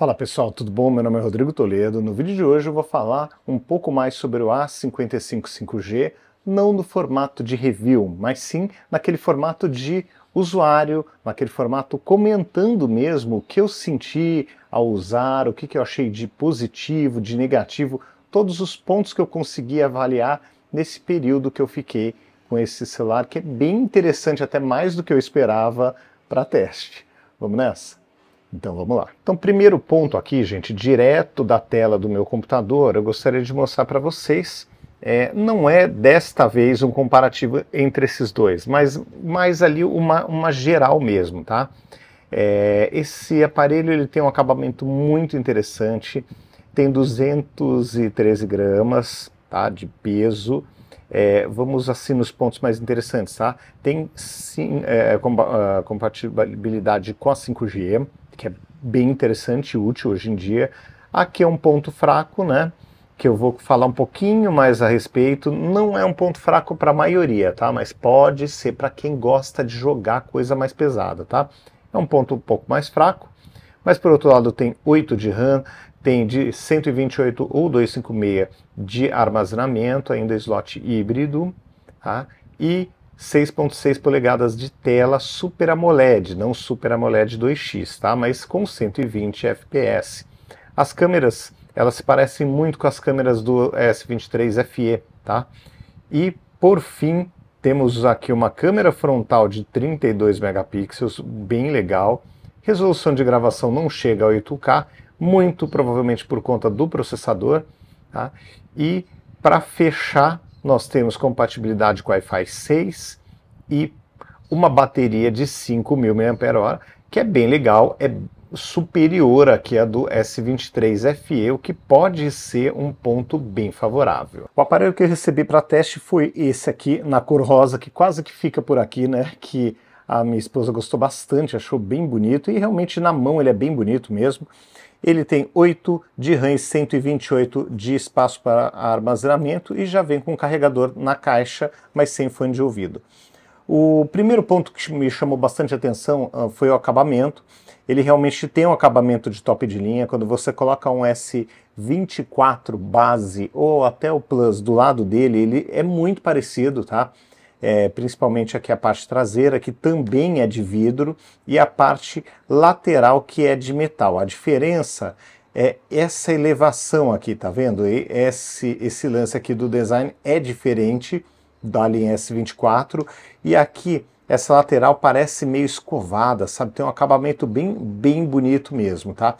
Fala pessoal, tudo bom? Meu nome é Rodrigo Toledo. No vídeo de hoje eu vou falar um pouco mais sobre o A55 5G, não no formato de review, mas sim naquele formato de usuário, naquele formato comentando mesmo o que eu senti ao usar, o que eu achei de positivo, de negativo, todos os pontos que eu consegui avaliar nesse período que eu fiquei com esse celular, que é bem interessante, até mais do que eu esperava para teste. Vamos nessa? Então vamos lá. Então, primeiro ponto aqui, gente, direto da tela do meu computador, eu gostaria de mostrar para vocês, não é desta vez um comparativo entre esses dois, mas mais ali uma geral mesmo, tá? Esse aparelho ele tem um acabamento muito interessante, tem 213 gramas, tá, de peso. Vamos assim nos pontos mais interessantes, tá? Tem sim compatibilidade com a 5G, que é bem interessante e útil hoje em dia. Aqui é um ponto fraco, né? Que eu vou falar um pouquinho mais a respeito. Não é um ponto fraco para a maioria, tá? Mas pode ser para quem gosta de jogar coisa mais pesada, tá? É um ponto um pouco mais fraco. Mas por outro lado tem 8 de RAM, tem de 128 ou 256 de armazenamento, ainda slot híbrido, tá? E 6.6 polegadas de tela Super AMOLED, não Super AMOLED 2X, tá? Mas com 120 fps. As câmeras, elas se parecem muito com as câmeras do S23 FE, tá? E por fim, temos aqui uma câmera frontal de 32 megapixels, bem legal. Resolução de gravação não chega a 8K, muito provavelmente por conta do processador, tá? E para fechar, nós temos compatibilidade com Wi-Fi 6 e uma bateria de 5.000 mAh, que é bem legal, é superior aqui a do S23 FE, o que pode ser um ponto bem favorável. O aparelho que eu recebi para teste foi esse aqui, na cor rosa, que quase que fica por aqui, né? Que a minha esposa gostou bastante, achou bem bonito, e realmente na mão ele é bem bonito mesmo. Ele tem 8 de RAM e 128 de espaço para armazenamento e já vem com carregador na caixa, mas sem fone de ouvido. O primeiro ponto que me chamou bastante atenção foi o acabamento. Ele realmente tem um acabamento de top de linha. Quando você coloca um S24 base ou até o Plus do lado dele, ele é muito parecido, tá? Principalmente aqui a parte traseira, que também é de vidro, e a parte lateral, que é de metal. A diferença é essa elevação aqui, tá vendo? E esse lance aqui do design é diferente da linha S24, e aqui essa lateral parece meio escovada, sabe? Tem um acabamento bem bonito mesmo, tá?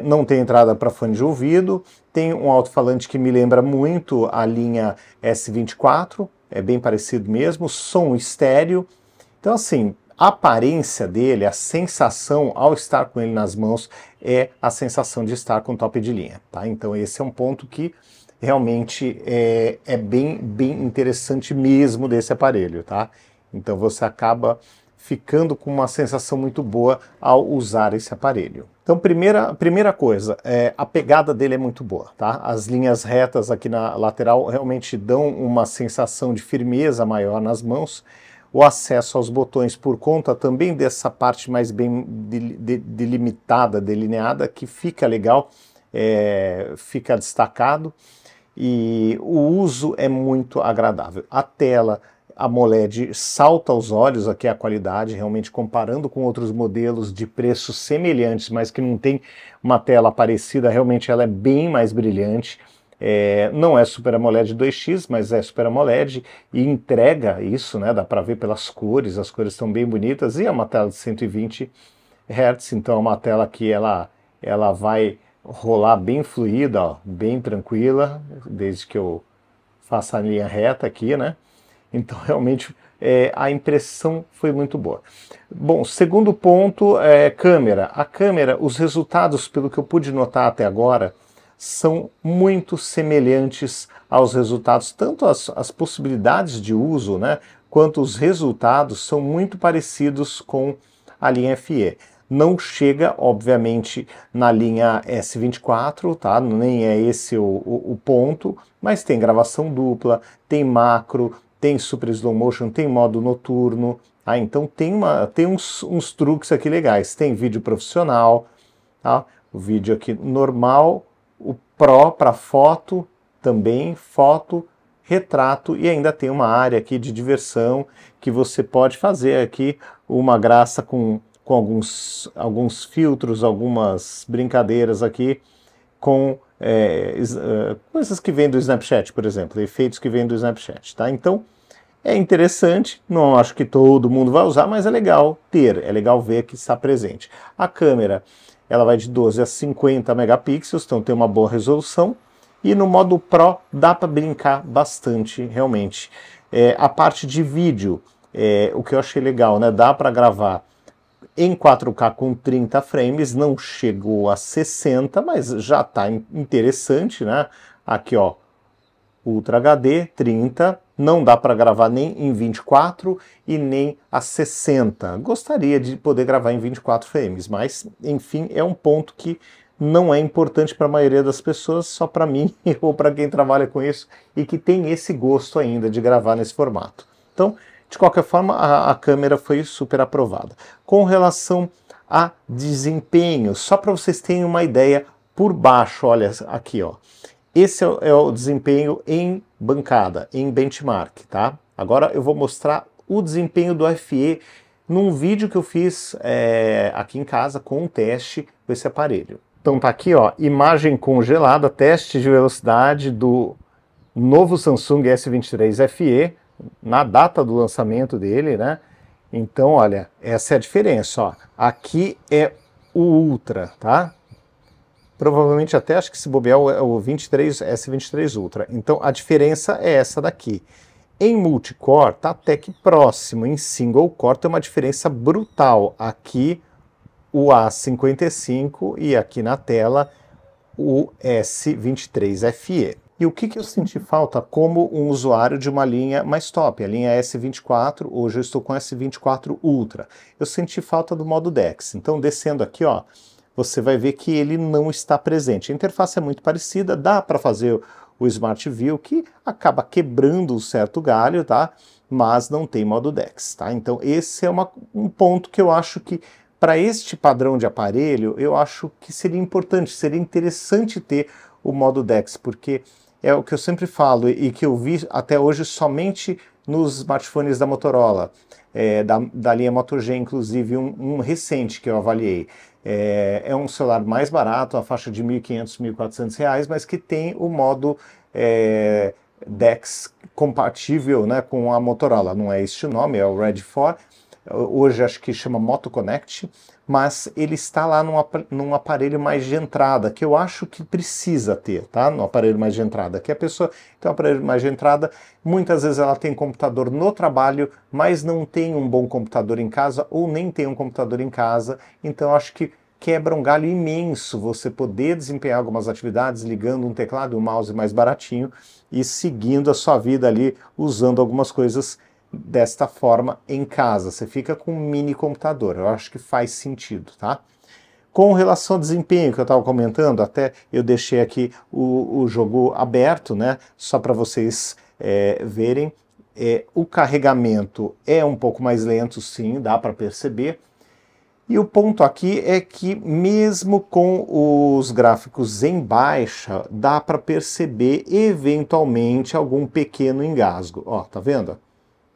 Não tem entrada para fone de ouvido, tem um alto-falante que me lembra muito a linha S24, é bem parecido mesmo, som estéreo. Então assim, a aparência dele, a sensação ao estar com ele nas mãos é a sensação de estar com top de linha, tá? Então esse é um ponto que realmente é bem interessante mesmo desse aparelho, tá? Então você acaba ficando com uma sensação muito boa ao usar esse aparelho. Então, primeira coisa, a pegada dele é muito boa, tá? As linhas retas aqui na lateral realmente dão uma sensação de firmeza maior nas mãos. O acesso aos botões, por conta também dessa parte mais bem delimitada, delineada, que fica legal, fica destacado. E o uso é muito agradável. A tela AMOLED salta aos olhos aqui a qualidade, realmente comparando com outros modelos de preços semelhantes, mas que não tem uma tela parecida, realmente ela é bem mais brilhante. Não é Super AMOLED 2X, mas é Super AMOLED e entrega isso, né? Dá para ver pelas cores, as cores estão bem bonitas, e é uma tela de 120 Hz, então é uma tela que ela vai rolar bem fluida, ó, bem tranquila, desde que eu faça a linha reta aqui, né? Então realmente a impressão foi muito boa. Bom, segundo ponto é câmera. A câmera, os resultados, pelo que eu pude notar até agora, são muito semelhantes aos resultados, tanto as possibilidades de uso, né, quanto os resultados são muito parecidos com a linha FE. Não chega, obviamente, na linha S24, tá? Nem é esse o ponto, mas tem gravação dupla, tem macro, tem super slow motion, tem modo noturno, tá? Então tem uns truques aqui legais. Tem vídeo profissional, tá? o vídeo aqui normal, o Pro para foto, também foto, retrato, e ainda tem uma área aqui de diversão que você pode fazer aqui uma graça com alguns filtros, algumas brincadeiras aqui com coisas que vêm do Snapchat, por exemplo, efeitos que vêm do Snapchat, tá? Então, é interessante, não acho que todo mundo vai usar, mas é legal ter, é legal ver que está presente. A câmera, ela vai de 12 a 50 megapixels, então tem uma boa resolução, e no modo Pro dá para brincar bastante, realmente. A parte de vídeo, o que eu achei legal, né? Dá para gravar em 4K com 30 frames, não chegou a 60, mas já está interessante, né? Aqui, ó, Ultra HD 30, não dá para gravar nem em 24 e nem a 60. Gostaria de poder gravar em 24 frames, mas, enfim, é um ponto que não é importante para a maioria das pessoas, só para mim ou para quem trabalha com isso e que tem esse gosto ainda de gravar nesse formato. Então, de qualquer forma, a câmera foi super aprovada. Com relação a desempenho, só para vocês terem uma ideia, por baixo, olha aqui, ó. Esse é o desempenho em bancada, em benchmark, tá? Agora eu vou mostrar o desempenho do FE num vídeo que eu fiz aqui em casa com um teste com esse aparelho. Então tá aqui, ó, imagem congelada, teste de velocidade do novo Samsung S23 FE, na data do lançamento dele, né? Então, olha, essa é a diferença, ó. Aqui é o Ultra, tá? Provavelmente até acho que se bobear é o S23 Ultra. Então, a diferença é essa daqui. Em multicore, tá até que próximo. Em single core tem uma diferença brutal. Aqui o A55 e aqui na tela o S23 FE. E o que eu senti falta como um usuário de uma linha mais top, a linha S24, hoje eu estou com S24 Ultra. Eu senti falta do modo DeX. Então, descendo aqui, ó, você vai ver que ele não está presente. A interface é muito parecida, dá para fazer o Smart View, que acaba quebrando um certo galho, tá? Mas não tem modo DeX, tá? Então, esse é um ponto que eu acho que para este padrão de aparelho, eu acho que seria importante, seria interessante ter o modo DeX, porque é o que eu sempre falo e que eu vi até hoje somente nos smartphones da Motorola, da linha Moto G, inclusive um recente que eu avaliei. É um celular mais barato, a faixa de R$ 1.500, R$ 1.400, mas que tem o modo DeX compatível, né, com a Motorola. Não é este o nome, é o Red 4. Hoje acho que chama Moto Connect, mas ele está lá num aparelho mais de entrada, que eu acho que precisa ter, tá? No aparelho mais de entrada, que a pessoa tem um aparelho mais de entrada, muitas vezes ela tem computador no trabalho, mas não tem um bom computador em casa, ou nem tem um computador em casa, então eu acho que quebra um galho imenso você poder desempenhar algumas atividades ligando um teclado e um mouse mais baratinho e seguindo a sua vida ali, usando algumas coisas desta forma em casa. Você fica com um mini computador, eu acho que faz sentido, tá? Com relação ao desempenho que eu estava comentando, até eu deixei aqui o jogo aberto, né? Só para vocês verem. O carregamento é um pouco mais lento, sim, dá para perceber. E o ponto aqui é que mesmo com os gráficos em baixa, dá para perceber eventualmente algum pequeno engasgo. Ó, tá vendo?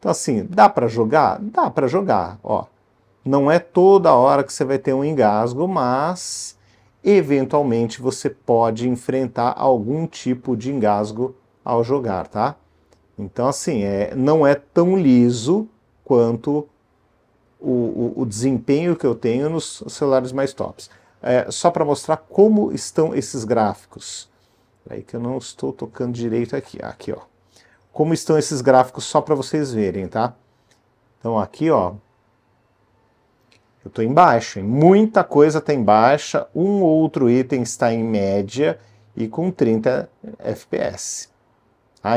Então assim, dá para jogar? Dá para jogar, ó. Não é toda hora que você vai ter um engasgo, mas eventualmente você pode enfrentar algum tipo de engasgo ao jogar, tá? Então assim, não é tão liso quanto o desempenho que eu tenho nos celulares mais tops. Só para mostrar como estão esses gráficos. Aí que eu não estou tocando direito aqui. Aqui, ó. Como estão esses gráficos só para vocês verem, tá? Então aqui, ó, eu estou em baixa, muita coisa está em baixa, um ou outro item está em média e com 30 FPS.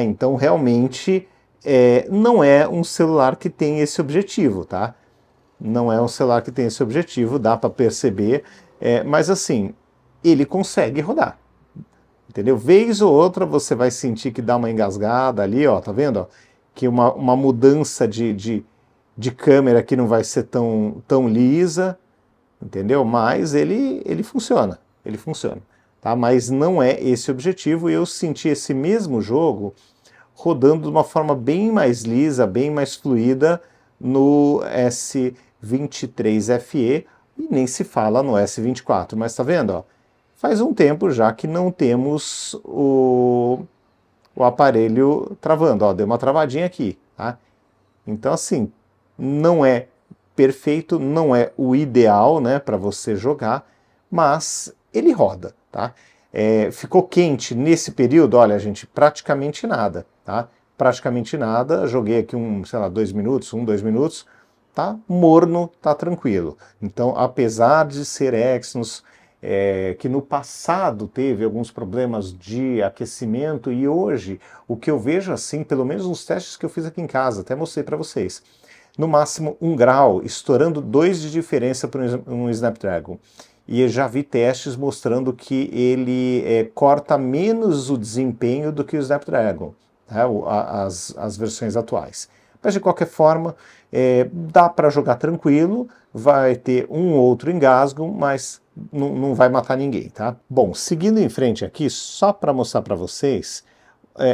Então realmente não é um celular que tem esse objetivo, tá? Não é um celular que tem esse objetivo, dá para perceber, mas assim, ele consegue rodar. Entendeu? Vez ou outra você vai sentir que dá uma engasgada ali, ó, tá vendo? Ó? Que uma mudança de câmera que não vai ser tão lisa, entendeu? Mas ele funciona. ele funciona, tá? Mas não é esse o objetivo, e eu senti esse mesmo jogo rodando de uma forma bem mais lisa, bem mais fluida no S23FE, e nem se fala no S24, mas tá vendo, ó? Faz um tempo já que não temos o aparelho travando, ó, deu uma travadinha aqui, tá? Então assim, não é perfeito, não é o ideal, né, para você jogar, mas ele roda, tá? Ficou quente nesse período, olha, gente, praticamente nada, tá? Praticamente nada, joguei aqui sei lá, 2 minutos, 2 minutos, tá morno, tá tranquilo. Então, apesar de ser Exynos, que no passado teve alguns problemas de aquecimento, e hoje o que eu vejo assim, pelo menos nos testes que eu fiz aqui em casa, até mostrei para vocês, no máximo 1 grau, estourando 2 de diferença para um Snapdragon. E eu já vi testes mostrando que ele corta menos o desempenho do que o Snapdragon, tá? As versões atuais. Mas de qualquer forma, dá para jogar tranquilo, vai ter um outro engasgo, mas não vai matar ninguém, tá? Bom, seguindo em frente aqui, só para mostrar para vocês,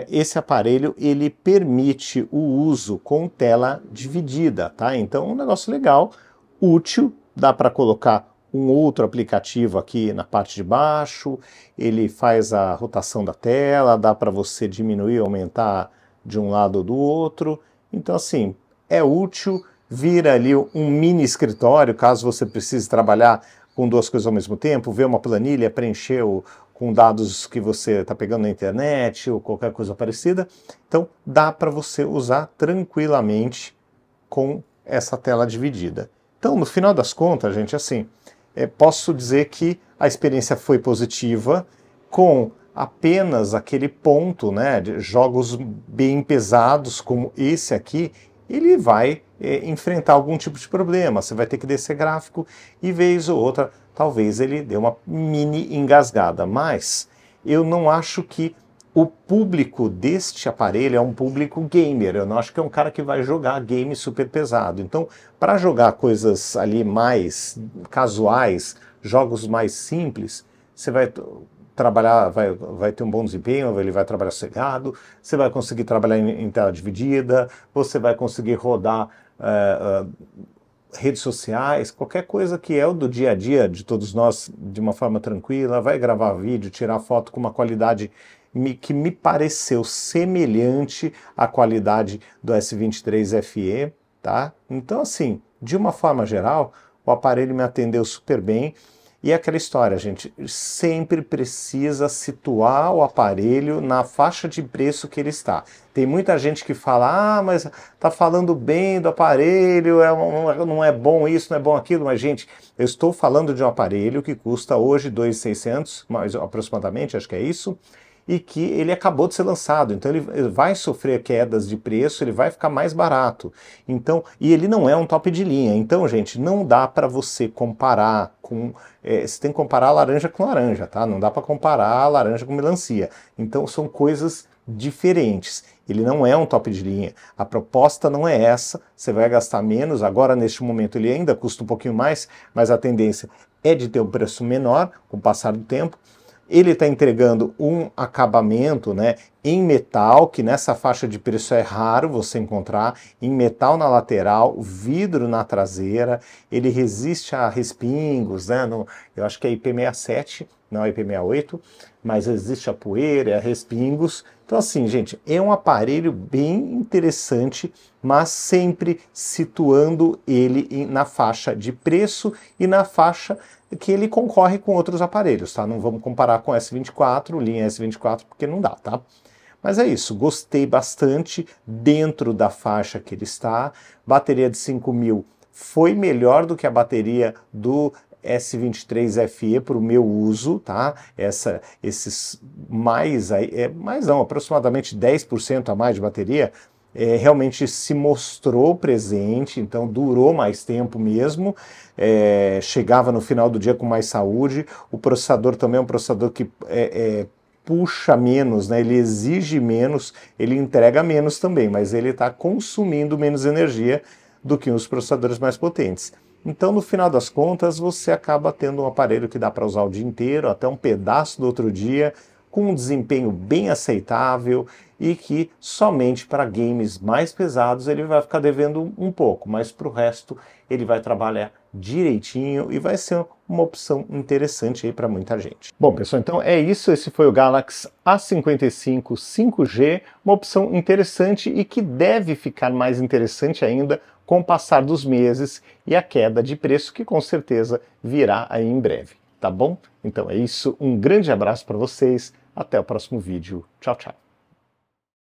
esse aparelho ele permite o uso com tela dividida, tá? Então um negócio legal, útil, dá para colocar um outro aplicativo aqui na parte de baixo, ele faz a rotação da tela, dá para você diminuir ou aumentar de um lado ou do outro. Então assim, é útil, vira ali um mini escritório, caso você precise trabalhar com 2 coisas ao mesmo tempo, ver uma planilha, preencher com dados que você está pegando na internet ou qualquer coisa parecida. Então dá para você usar tranquilamente com essa tela dividida. Então no final das contas, gente, assim, posso dizer que a experiência foi positiva, com apenas aquele ponto, né, de jogos bem pesados como esse aqui, ele vai enfrentar algum tipo de problema, você vai ter que descer gráfico e vez ou outra, talvez ele dê uma mini engasgada, mas eu não acho que o público deste aparelho é um público gamer, eu não acho que é um cara que vai jogar game super pesado. Então, para jogar coisas ali mais casuais, jogos mais simples, você vai trabalhar, vai ter um bom desempenho, ele vai trabalhar sossegado, você vai conseguir trabalhar em tela dividida, você vai conseguir rodar redes sociais, qualquer coisa que é o do dia a dia de todos nós de uma forma tranquila, vai gravar vídeo, tirar foto com uma qualidade que me pareceu semelhante à qualidade do S23FE, tá? Então assim, de uma forma geral, o aparelho me atendeu super bem. E é aquela história, gente, sempre precisa situar o aparelho na faixa de preço que ele está. Tem muita gente que fala, mas tá falando bem do aparelho, não é bom isso, não é bom aquilo, mas gente, eu estou falando de um aparelho que custa hoje 2.600, mais aproximadamente, acho que é isso, e que ele acabou de ser lançado, então ele vai sofrer quedas de preço, ele vai ficar mais barato. Então, e ele não é um top de linha, então, gente, não dá para você comparar com... você tem que comparar laranja com laranja, tá? Não dá para comparar laranja com melancia. Então, são coisas diferentes. Ele não é um top de linha, a proposta não é essa, você vai gastar menos, agora neste momento ele ainda custa um pouquinho mais, mas a tendência é de ter um preço menor com o passar do tempo. Ele está entregando um acabamento, né, em metal, que nessa faixa de preço é raro você encontrar, em metal na lateral, vidro na traseira, ele resiste a respingos, né, eu acho que é IP67, não é IP68, mas resiste a poeira, a respingos. Então assim, gente, é um aparelho bem interessante, mas sempre situando ele na faixa de preço e na faixa que ele concorre com outros aparelhos, tá? Não vamos comparar com o S24, linha S24, porque não dá, tá? Mas é isso, gostei bastante dentro da faixa que ele está. Bateria de 5.000 foi melhor do que a bateria do S23FE para o meu uso, tá? Esses mais, mais não, aproximadamente 10% a mais de bateria, realmente se mostrou presente, então durou mais tempo mesmo, chegava no final do dia com mais saúde. O processador também é um processador que puxa menos, né? Ele exige menos, ele entrega menos também, mas ele está consumindo menos energia do que os processadores mais potentes. Então, no final das contas, você acaba tendo um aparelho que dá para usar o dia inteiro, até um pedaço do outro dia, com um desempenho bem aceitável e que somente para games mais pesados ele vai ficar devendo um pouco, mas para o resto ele vai trabalhar direitinho e vai ser uma opção interessante aí para muita gente. Bom, pessoal, então é isso. Esse foi o Galaxy A55 5G, uma opção interessante e que deve ficar mais interessante ainda com o passar dos meses e a queda de preço que com certeza virá aí em breve, tá bom? Então é isso, um grande abraço para vocês, até o próximo vídeo, tchau, tchau.